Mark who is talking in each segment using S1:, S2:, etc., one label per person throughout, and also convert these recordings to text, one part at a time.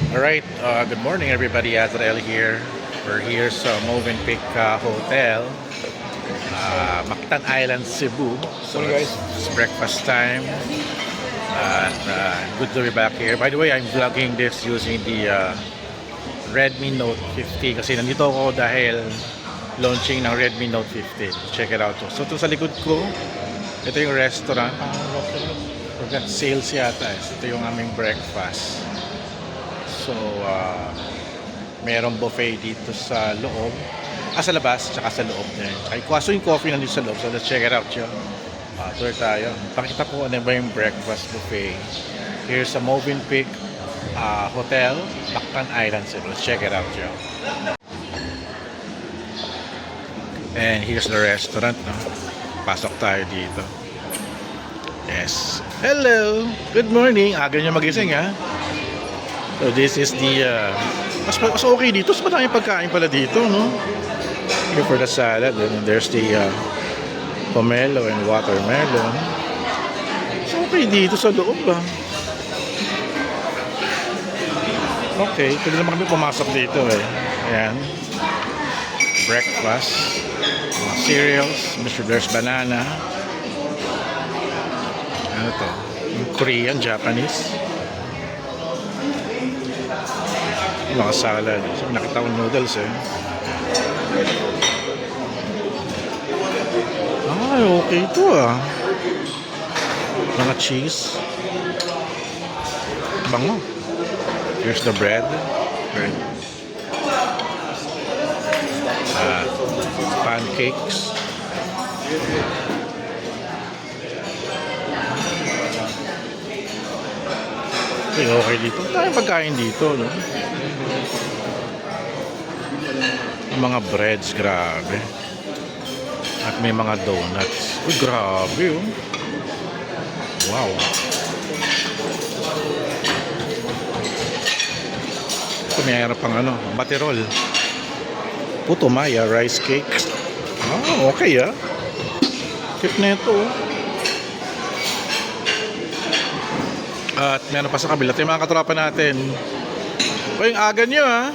S1: Alright, good morning everybody. Azrael here. We're here sa Movenpick Hotel, Mactan Island, Cebu. So it's breakfast time. Good to be back here. By the way, I'm vlogging this using the Redmi Note 50 kasi nandito ako dahil launching ng Redmi Note 50. Check it out. So ito sa likod ko, ito yung restaurant. Forgot sales yata. Ito yung aming breakfast. So, merong buffet dito sa loob. Sa labas, tsaka sa loob din. So, yung coffee nandito sa loob. So, let's check it out, yo. Tour tayo. Pakita ko ano ba yung breakfast buffet. Here's sa Movenpick Hotel, Mactan Island. So, let's check it out, yo. And here's the restaurant, no? Pasok tayo dito. Yes. Hello! Good morning! Aga nyo magising, ha? So this is the mas okay dito, mas maraming pagkain pala dito, no? Here for the salad, and there's the pomelo and watermelon. So okay dito sa loob, ba? Okay, pwede naman kami pumasok dito, eh. Ayan. Breakfast, cereals, there's banana. Ano to? Korean, Japanese. Mga salad. So, nakita ko noodles, eh. Ay, okay ito, ah. Mga cheese. Bango. Here's the bread. Pancakes. Okay dito. Tayong pagkain dito, no? Mga breads, grabe. At may mga donuts. Uy, grabe, oh. Wow. Ito mayroon pang baterol. Puto maya, rice cake. Okay, ah. Cute na ito, oh. At meron pa sa kabila. Ito yung mga katropa natin. O, yung aga nyo, ha?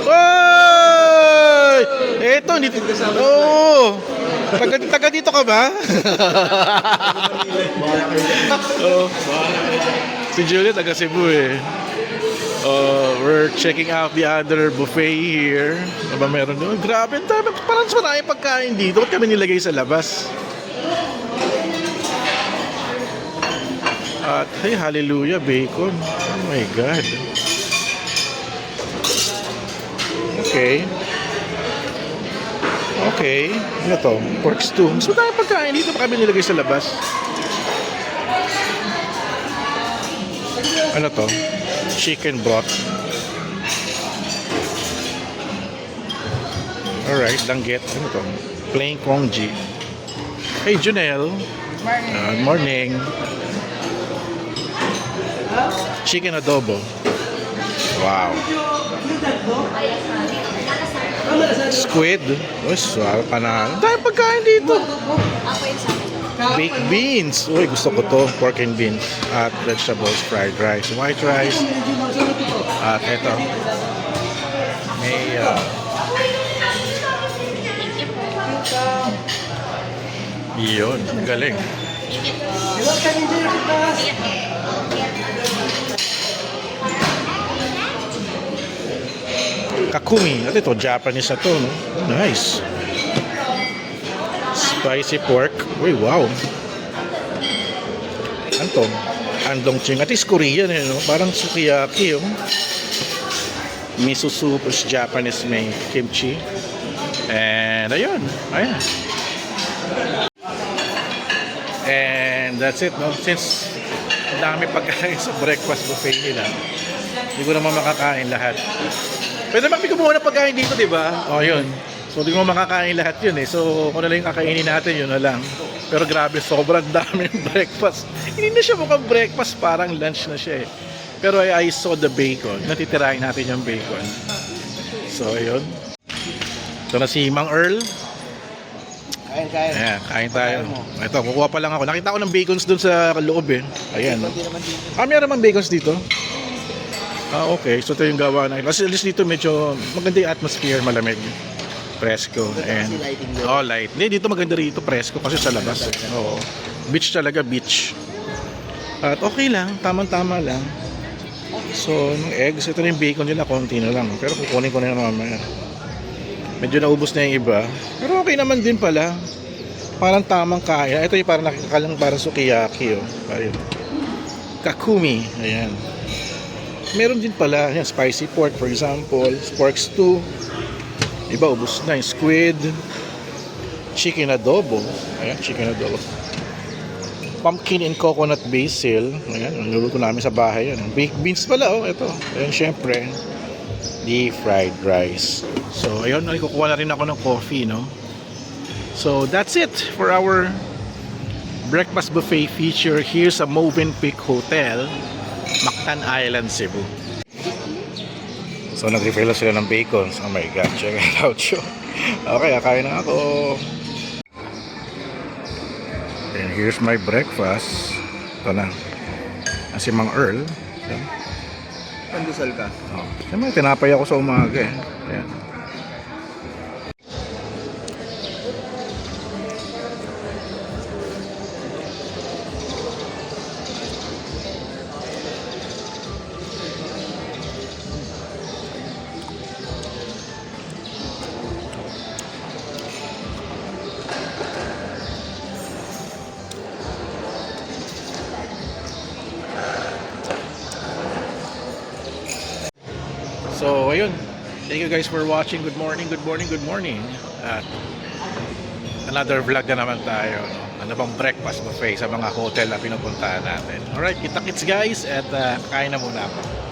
S1: Oy! Eto, dito. Oo. Taga dito ka ba? Oh. Si Juliet, taga Cebu, eh. We're checking out the other buffet here. Ano ba meron doon? Grabe, parang maraming pagkain dito. Ba't kami nilagay sa labas? At hey, hallelujah, bacon. Oh my God. Okay. Okay. Ano to? Pork stew. Mas madaming pagkain dito pa kami nilagay sa labas. Ano to? Chicken broth. Alright, langgit. Ano to? Plain congee. Hey, Junel. Morning. Chicken adobo. Wow. Squid. Uy, suwara pa na. Dahil pagkain dito. Baked beans. Uy, gusto ko to. Pork and beans. At vegetables, fried rice, white rice. At eto. May yun. Galing. Kakumi. At ito, Japanese na to, no? Nice. Spicy pork. Uy, wow. Ano to? Andong ching. At least Korean, eh, no? Parang sukiyaki, yung miso soup is Japanese, may kimchi. And ayun. Ayan. And that's it, no? Since ang dami pagkain sa breakfast buffet nila, hindi ko naman makakain lahat. Pwede naman kumuha ng pagkain dito, di ba? O, yun. So, hindi mo makakain lahat yun, eh. So, kung ano lang yung kakainin natin, yun na lang. Pero grabe, sobrang daming breakfast. Hindi na siya mukhang breakfast, parang lunch na siya, eh. Pero I saw the bacon. Natitirahin natin yung bacon. So, yun. Ito na si Mang Earl.
S2: Kain.
S1: Ayan, kain tayo. Ito, kukuha pa lang ako. Nakita ko ng bacons dun sa loob, eh. Ayan. Meron naman bacons dito. Okay. So ito yung gawa na. Kasi at least dito medyo maganda yung atmosphere, malamig. Presko. And,
S2: Kasi lighting yun.
S1: oh, light. Hindi, dito maganda rito, presko kasi sa labas. Oo. Beach talaga, beach. At okay lang, tamang-tama lang. So, yung eggs, ito na yung bacon nila, konti na lang. Pero kukunin ko na yung mamaya. Medyo naubos na yung iba. Pero okay naman din pala. Parang tamang kaya. Ito yung parang nakikalang parang sukiyaki. Oh. Parang kakumi. Ayan. Meron din pala, yan, spicy pork for example. Pork stew. Iba, ubos na yung squid. Chicken adobo. Ayan, chicken adobo. Pumpkin and coconut basil. Ayan, niluluto namin sa bahay yan. Baked beans pala, oh, ito. Ayan, syempre. The fried rice. So, ayun, kukuha na rin ako ng coffee, no? So, that's it for our breakfast buffet feature here sa Movenpick Hotel, Mactan Island, Cebu. So, nag-refill sila ng bacon. Oh my God, check it out, show. Okay, kakain na ako. And here's my breakfast. Ito na. Si Mang Earl.
S2: Pandesal ka.
S1: Oh. Siyempre, tinapay ako sa umaga eh. Ayan. So, ayun. Thank you guys for watching. Good morning, good morning, good morning. At another vlog na naman tayo. No? Ano bang breakfast buffet sa mga hotel na pinupuntahan natin. Alright, kita-kits guys. At kain na muna ako.